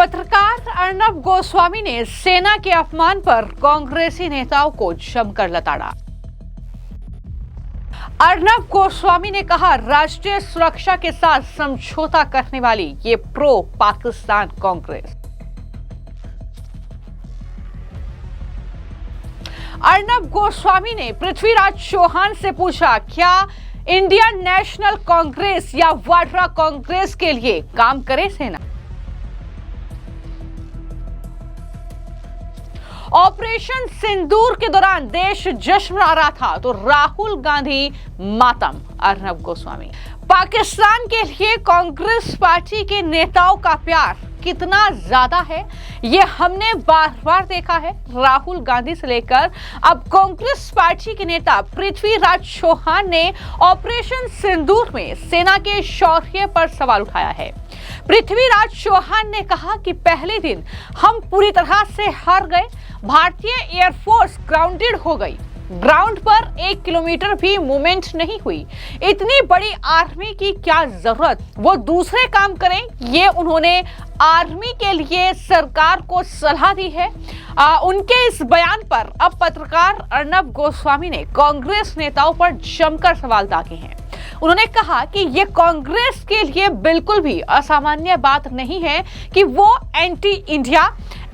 पत्रकार अर्नब गोस्वामी ने सेना के अपमान पर कांग्रेसी नेताओं को जमकर लताड़ा। अर्नब गोस्वामी ने कहा, राष्ट्रीय सुरक्षा के साथ समझौता करने वाली ये प्रो पाकिस्तान कांग्रेस। अर्नब गोस्वामी ने पृथ्वीराज चौहान से पूछा, क्या इंडियन नेशनल कांग्रेस या वाड्रा कांग्रेस के लिए काम करे सेना? ऑपरेशन सिंदूर के दौरान देश जश्न मना रहा था तो राहुल गांधी मातम। अर्नब गोस्वामी, पाकिस्तान के लिए कांग्रेस पार्टी के नेताओं का प्यार कितना ज्यादा है ये हमने बार बार देखा है। राहुल गांधी से लेकर अब कांग्रेस पार्टी के नेता पृथ्वीराज चौहान ने ऑपरेशन सिंदूर में सेना के शौर्य पर सवाल उठाया है। पृथ्वीराज चौहान ने कहा कि पहले दिन हम पूरी तरह से हार गए, भारतीय एयरफोर्स ग्राउंडेड हो गई, ग्राउंड पर 1 किलोमीटर भी मूवमेंट नहीं हुई। इतनी बड़ी आर्मी की क्या जरूरत, वो दूसरे काम करें, ये उन्होंने आर्मी के लिए सरकार को सलाह दी है। उनके इस बयान पर अब पत्रकार अर्नब गोस्वामी ने कांग्रेस नेताओं पर जमकर सवाल दागे हैं। उन्होंने कहा कि ये कांग्रेस के लिए बिल्कुल भी असामान्य बात नहीं है कि वो एंटी इंडिया,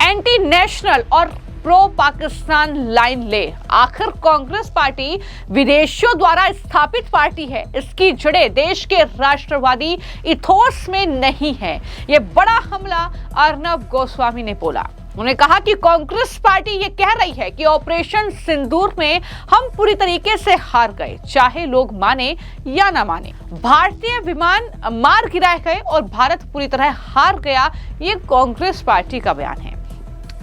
एंटी नेशनल और प्रो पाकिस्तान लाइन ले। आखिर कांग्रेस पार्टी विदेशियों द्वारा स्थापित पार्टी है, इसकी जड़ें देश के राष्ट्रवादी इथोस में नहीं है। ये बड़ा हमला अर्नब गोस्वामी ने बोला। उन्होंने कहा कि कांग्रेस पार्टी ये कह रही है कि ऑपरेशन सिंदूर में हम पूरी तरीके से हार गए, चाहे लोग माने या ना माने। भारतीय विमान मार गिराए गए और भारत पूरी तरह हार गया, ये कांग्रेस पार्टी का बयान है।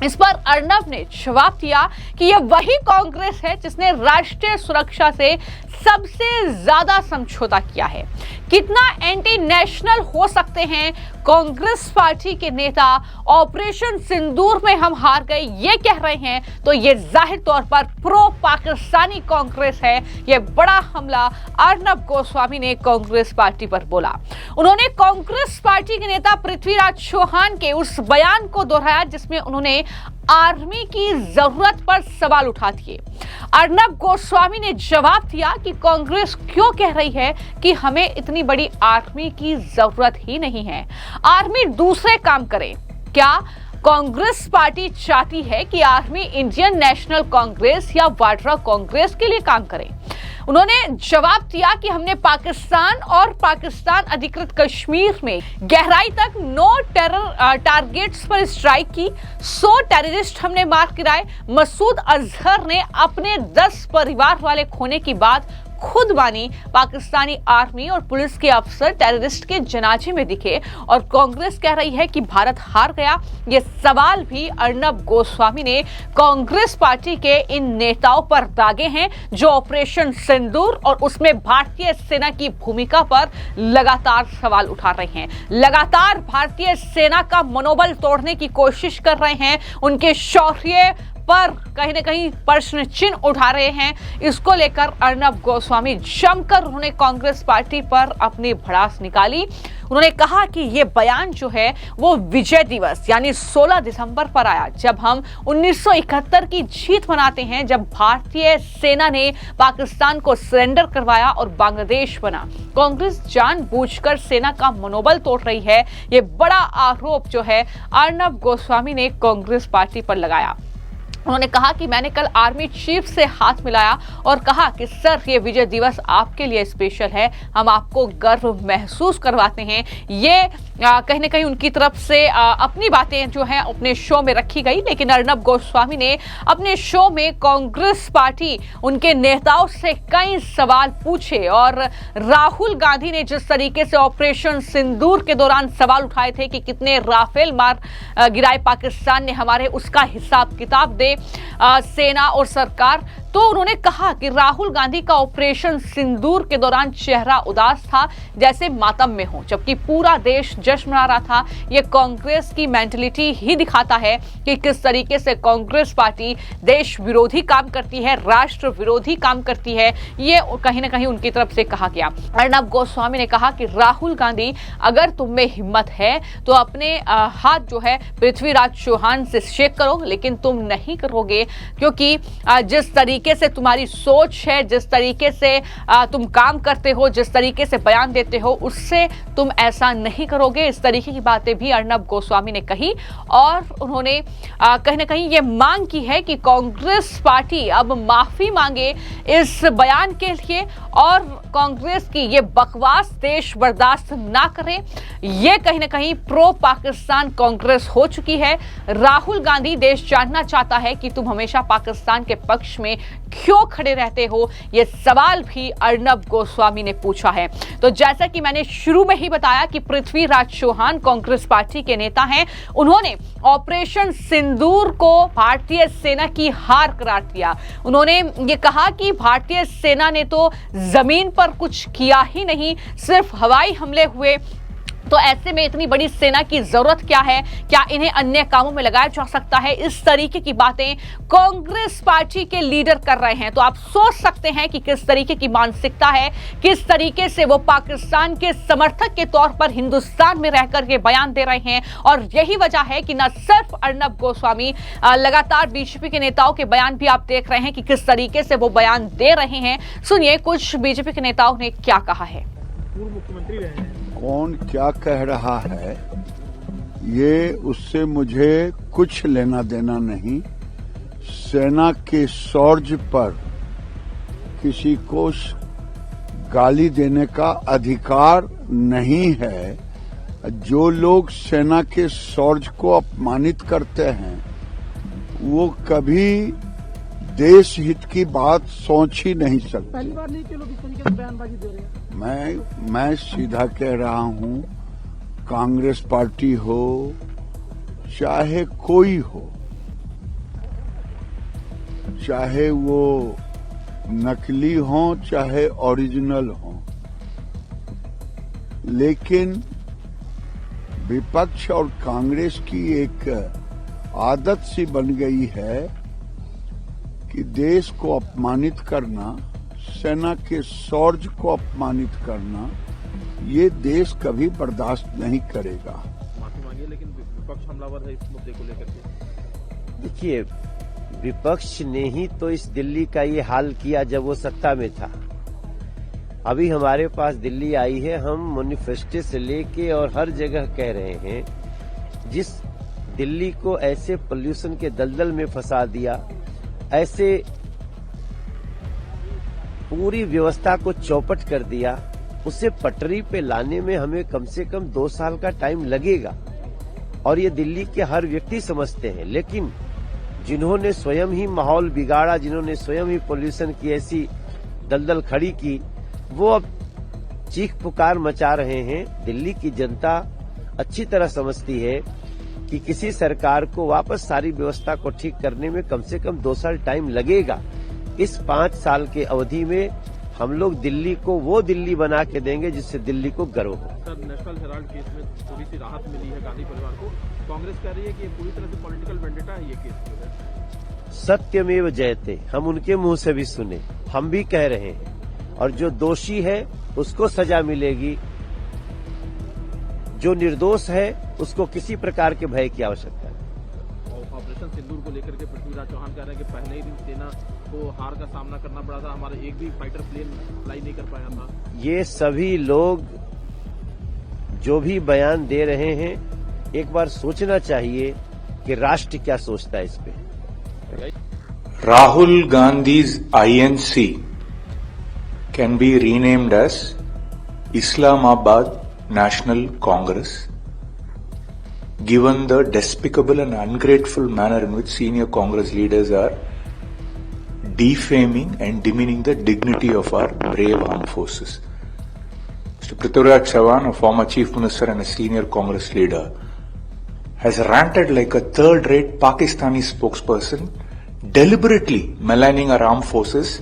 इस पर अर्नब ने जवाब दिया कि यह वही कांग्रेस है जिसने राष्ट्रीय सुरक्षा से सबसे ज्यादा समझौता किया है। कितना एंटी नेशनल हो सकते हैं कांग्रेस पार्टी के नेता, ऑपरेशन सिंदूर में हम हार गए ये कह रहे हैं, तो ये जाहिर तौर पर प्रो पाकिस्तानी कांग्रेस है। ये बड़ा हमला अर्नब गोस्वामी ने कांग्रेस पार्टी पर बोला। उन्होंने कांग्रेस पार्टी के नेता पृथ्वीराज चौहान के उस बयान को दोहराया जिसमें उन्होंने आर्मी की जरूरत पर सवाल उठा दिए। अर्नब गोस्वामी ने जवाब दिया कि कांग्रेस क्यों कह रही है कि हमें इतनी बड़ी आर्मी की जरूरत ही नहीं है, आर्मी दूसरे काम करे। क्या कांग्रेस पार्टी चाहती है कि आर्मी इंडियन नेशनल कांग्रेस या वाड्रा कांग्रेस के लिए काम करे? उन्होंने जवाब दिया कि हमने पाकिस्तान और पाकिस्तान अधिकृत कश्मीर में गहराई तक 9 टेरर टारगेट्स पर स्ट्राइक की, 100 टेररिस्ट हमने मार गिराए। मसूद अजहर ने अपने 10 परिवार वाले खोने की बात खुद मानी। पाकिस्तानी आर्मी और पुलिस के अफसर टेररिस्ट के जनाजे में दिखे और कांग्रेस कह रही है कि भारत हार गया। ये सवाल भी अर्नब गोस्वामी ने कांग्रेस पार्टी के इन नेताओं पर दागे हैं जो ऑपरेशन सिंदूर और उसमें भारतीय सेना की भूमिका पर लगातार सवाल उठा रहे हैं, लगातार भारतीय सेना का मनोबल तोड़ने की कोशिश कर रहे हैं, उनके शौर्य पर कहीं ना कहीं प्रश्न चिन्ह उठा रहे हैं। इसको लेकर अर्नब गोस्वामी जमकर उन्होंने कांग्रेस पार्टी पर अपनी भड़ास निकाली। उन्होंने कहा कि ये बयान जो है वो विजय दिवस यानी 16 दिसंबर पर आया, जब हम 1971 की जीत मनाते हैं, जब भारतीय सेना ने पाकिस्तान को सरेंडर करवाया और बांग्लादेश बना। कांग्रेस जानबूझकर सेना का मनोबल तोड़ रही है, ये बड़ा आरोप जो है अर्नब गोस्वामी ने कांग्रेस पार्टी पर लगाया। उन्होंने कहा कि मैंने कल आर्मी चीफ से हाथ मिलाया और कहा कि सर, ये विजय दिवस आपके लिए स्पेशल है, हम आपको गर्व महसूस करवाते हैं। ये कहीं ना कहीं उनकी तरफ से अपनी बातें जो हैं अपने शो में रखी गई, लेकिन अर्नब गोस्वामी ने अपने शो में कांग्रेस पार्टी, उनके नेताओं से कई सवाल पूछे और राहुल गांधी ने जिस तरीके से ऑपरेशन सिंदूर के दौरान सवाल उठाए थे कि कितने राफेल मार गिराए पाकिस्तान ने हमारे, उसका हिसाब किताब दे सेना और सरकार, तो उन्होंने कहा कि राहुल गांधी का ऑपरेशन सिंदूर के दौरान चेहरा उदास था, जैसे मातम में हो, जबकि पूरा देश जश्न मना रहा था। यह कांग्रेस की मेंटलिटी ही दिखाता है कि किस तरीके से कांग्रेस पार्टी देश विरोधी काम करती है, राष्ट्र विरोधी काम करती है। ये कहीं ना कहीं उनकी तरफ से कहा गया। अर्नब गोस्वामी ने कहा कि राहुल गांधी, अगर तुम में हिम्मत है तो अपने हाथ जो है पृथ्वीराज चौहान से शेक करो, लेकिन तुम नहीं करोगे, क्योंकि जिस तरीके से तुम्हारी सोच है, जिस तरीके से तुम काम करते हो, जिस तरीके से बयान देते हो, उससे तुम ऐसा नहीं करोगे। इस तरीके की बातें भी अर्नब गोस्वामी ने कही और उन्होंने कहीं ना कहीं ये मांग की है कि कांग्रेस पार्टी अब माफी मांगे इस बयान के लिए और कांग्रेस की ये बकवास देश बर्दाश्त ना करे। ये कहीं ना कहीं प्रो पाकिस्तान कांग्रेस हो चुकी है। राहुल गांधी देश जानना चाहता है कि तुम हमेशा पाकिस्तान के पक्ष में क्यों खड़े रहते हो, ये सवाल भी अर्नब गोस्वामी ने पूछा है। तो जैसा कि मैंने शुरू में ही बताया कि पृथ्वीराज चौहान कांग्रेस पार्टी के नेता हैं, उन्होंने ऑपरेशन सिंदूर को भारतीय सेना की हार करार दिया। उन्होंने ये कहा कि भारतीय सेना ने तो जमीन पर कुछ किया ही नहीं, सिर्फ हवाई हमले हुए, तो ऐसे में इतनी बड़ी सेना की जरूरत क्या है, क्या इन्हें अन्य कामों में लगाया जा सकता है। इस तरीके की बातें कांग्रेस पार्टी के लीडर कर रहे हैं। तो आप सोच सकते हैं कि किस तरीके की मानसिकता है, किस तरीके से वो पाकिस्तान के समर्थक के तौर पर हिंदुस्तान में रहकर के बयान दे रहे हैं। और यही वजह है कि न सिर्फ अर्नब गोस्वामी, लगातार बीजेपी के नेताओं के बयान भी आप देख रहे हैं कि किस तरीके से वो बयान दे रहे हैं। सुनिए कुछ बीजेपी के नेताओं ने क्या कहा है। पूर्व मुख्यमंत्री रहे हैं, कौन क्या कह रहा है ये उससे मुझे कुछ लेना देना नहीं। सेना के शौर्य पर किसी को गाली देने का अधिकार नहीं है। जो लोग सेना के शौर्य को अपमानित करते हैं वो कभी देश हित की बात सोच ही नहीं सकते। पहली बार नहीं कि लोग इस तरीके से बयानबाजी दे रहे हैं। मैं सीधा कह रहा हूं, कांग्रेस पार्टी हो चाहे कोई हो, चाहे वो नकली हो चाहे ओरिजिनल हो, लेकिन विपक्ष और कांग्रेस की एक आदत सी बन गई है कि देश को अपमानित करना, सेना के शौर्य को अपमानित करना, ये देश कभी बर्दाश्त नहीं करेगा। माफी मांगिए, लेकिन विपक्ष हमलावर है इस मुद्दे को लेकर के। देखिए, विपक्ष ने ही तो इस दिल्ली का ये हाल किया जब वो सत्ता में था। अभी हमारे पास दिल्ली आई है, हम मैनिफेस्टो से लेके और हर जगह कह रहे हैं, जिस दिल्ली को ऐसे पोल्यूशन के दलदल में फंसा दिया, ऐसे पूरी व्यवस्था को चौपट कर दिया, उसे पटरी पे लाने में हमें कम से कम 2 साल का टाइम लगेगा। और ये दिल्ली के हर व्यक्ति समझते हैं, लेकिन जिन्होंने स्वयं ही माहौल बिगाड़ा, जिन्होंने स्वयं ही पोल्यूशन की ऐसी दलदल खड़ी की, वो अब चीख पुकार मचा रहे हैं। दिल्ली की जनता अच्छी तरह समझती है कि किसी सरकार को वापस सारी व्यवस्था को ठीक करने में कम से कम 2 साल टाइम लगेगा। इस 5 साल के अवधि में हम लोग दिल्ली को वो दिल्ली बना के देंगे जिससे दिल्ली को गर्व हो। सर, नेशनल हेराल्ड केस में थोड़ी सी राहत मिली है गांधी परिवार को। कांग्रेस कह रही है कि ये पूरी तरह से पॉलिटिकल वेंडेटा है ये केस जो है। सत्यमेव जयते, हम उनके मुंह से भी सुने, हम भी कह रहे हैं, और जो दोषी है उसको सजा मिलेगी, जो निर्दोष है उसको किसी प्रकार के भय की आवश्यकता है। ऑपरेशन सिंदूर को लेकर के पृथ्वीराज चौहान कह रहे हैं कि पहले ही दिन सेना को हार का सामना करना पड़ा था, हमारा एक भी फाइटर प्लेन फ्लाई नहीं कर पाया था। ये सभी लोग जो भी बयान दे रहे हैं, एक बार सोचना चाहिए कि राष्ट्र क्या सोचता है इस पे। Rahul Gandhi's INC can be renamed as Islamabad National Congress, given the despicable and ungrateful manner in which senior Congress leaders are defaming and demeaning the dignity of our brave armed forces. Mr. Prithviraj Chauhan, a former Chief Minister and a senior Congress leader, has ranted like a third-rate Pakistani spokesperson, deliberately maligning our armed forces,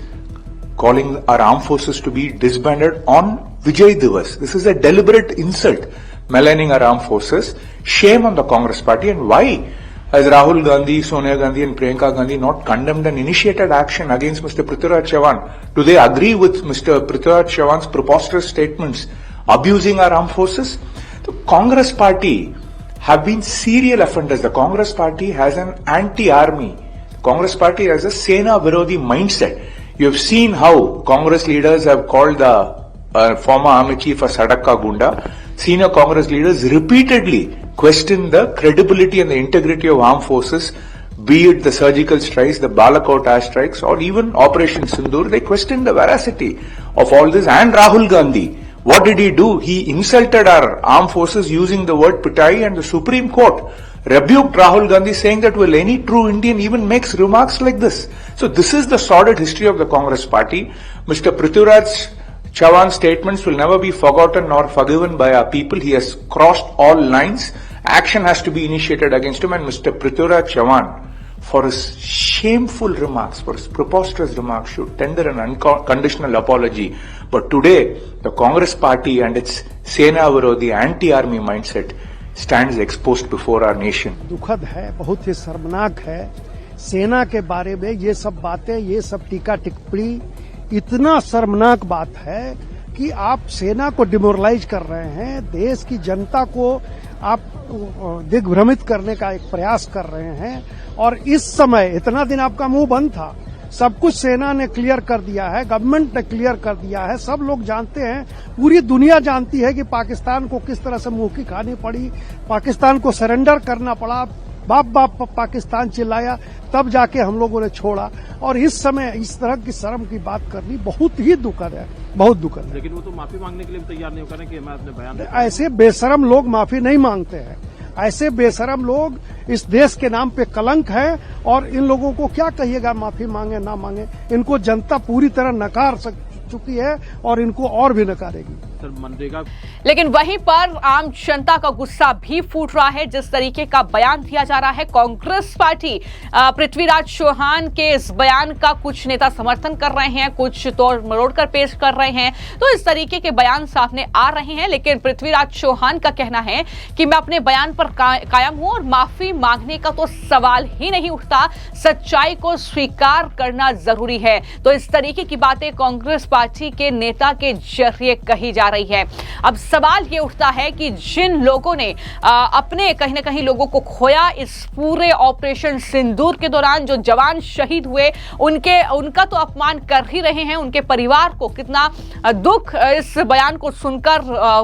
calling our armed forces to be disbanded on Vijay Divas. This is a deliberate insult, maligning our armed forces. Shame on the Congress party. And why has Rahul Gandhi, Sonia Gandhi and Priyanka Gandhi not condemned and initiated action against Mr. Prithviraj Chavan? Do they agree with Mr. Prithviraj Chavan's preposterous statements abusing our armed forces? The Congress party have been serial offenders. The Congress party has an anti-army. The Congress party has a Sena Virodi mindset. You have seen how Congress leaders have called the former army chief a Sadaka Gunda. Senior Congress leaders repeatedly question the credibility and the integrity of armed forces, be it the surgical strikes, the Balakot airstrikes, or even Operation Sindoor. They question the veracity of all this. And Rahul Gandhi, what did he do? He insulted our armed forces using the word pitai, and the Supreme Court rebuked Rahul Gandhi, saying that, will any true Indian even makes remarks like this? So this is the sordid history of the Congress party. Mr. Prithviraj Chavan's statements will never be forgotten nor forgiven by our people. He has crossed all lines. Action has to be initiated against him, and Mr. Prithviraj Chavan, for his shameful remarks, for his preposterous remarks, should tender an unconditional apology. But today, the Congress party and its Sena Virodi anti-army mindset stands exposed before our nation. दुखद है, बहुत ही शर्मनाक है। सेना के बारे में ये सब बातें, ये सब टीका टिप्पणी इतना शर्मनाक बात है कि आप सेना को डिमोरलाइज कर रहे हैं, देश की जनता को आप दिग्भ्रमित करने का एक प्रयास कर रहे हैं। और इस समय इतना दिन आपका मुंह बंद था, सब कुछ सेना ने क्लियर कर दिया है, गवर्नमेंट ने क्लियर कर दिया है, सब लोग जानते हैं, पूरी दुनिया जानती है कि पाकिस्तान को किस तरह से मुंह की खानी पड़ी, पाकिस्तान को सरेंडर करना पड़ा, बाप बाप पाकिस्तान चिल्लाया, तब जाके हम लोगों ने छोड़ा। और इस समय इस तरह की शर्म की बात करनी बहुत ही दुखद है, बहुत दुखद है। लेकिन वो तो माफी मांगने के लिए भी तैयार नहीं होकर कि मैं अपने बयान। ऐसे बेशरम लोग माफी नहीं मांगते हैं। ऐसे बेशरम लोग इस देश के नाम पे कलंक है, और इन लोगों को क्या कहिएगा माफी मांगे ना मांगे, इनको जनता पूरी तरह नकार चुकी है और इनको और भी नकारेगी। मनरेगा। लेकिन वहीं पर आम जनता का गुस्सा भी फूट रहा है। जिस तरीके का बयान दिया जा रहा है, कांग्रेस पार्टी पृथ्वीराज चौहान के इस बयान का कुछ नेता समर्थन कर रहे हैं, कुछ तोड़ मरोड़ कर पेश कर रहे हैं, तो इस तरीके के बयान सामने आ रहे हैं। लेकिन पृथ्वीराज चौहान का कहना है कि मैं अपने बयान पर कायम हूं और माफी मांगने का तो सवाल ही नहीं उठता, सच्चाई को स्वीकार करना जरूरी है। तो इस तरीके की बातें कांग्रेस पार्टी के नेता के जरिए कही जा रही है। अब सवाल ये उठता है कि जिन लोगों ने अपने कहीं ना कहीं लोगों को खोया इस पूरे ऑपरेशन सिंदूर के दौरान, जो जवान शहीद हुए, उनका तो अपमान कर ही रहे हैं। उनके परिवार को कितना दुख इस बयान को सुनकर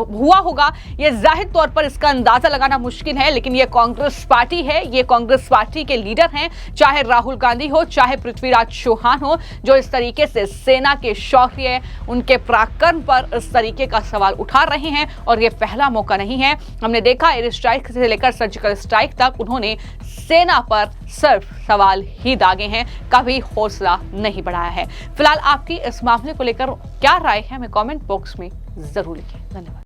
हुआ होगा, ये जाहिर तौर पर इसका अंदाजा लगाना मुश्किल है। लेकिन ये कांग्रेस पार्टी है, ये कांग्रेस पार्टी के लीडर हैं, चाहे राहुल गांधी हो, चाहे पृथ्वीराज चौहान हो, जो इस तरीके से सेना के शौर्य, उनके पराक्रम पर इस तरीके का सवाल उठा रहे हैं। और यह पहला मौका नहीं है। हमने देखा एयर स्ट्राइक से लेकर सर्जिकल स्ट्राइक तक उन्होंने सेना पर सिर्फ सवाल ही दागे हैं, कभी हौसला नहीं बढ़ाया है। फिलहाल आपकी इस मामले को लेकर क्या राय है, हमें कमेंट बॉक्स में जरूर लिखें। धन्यवाद।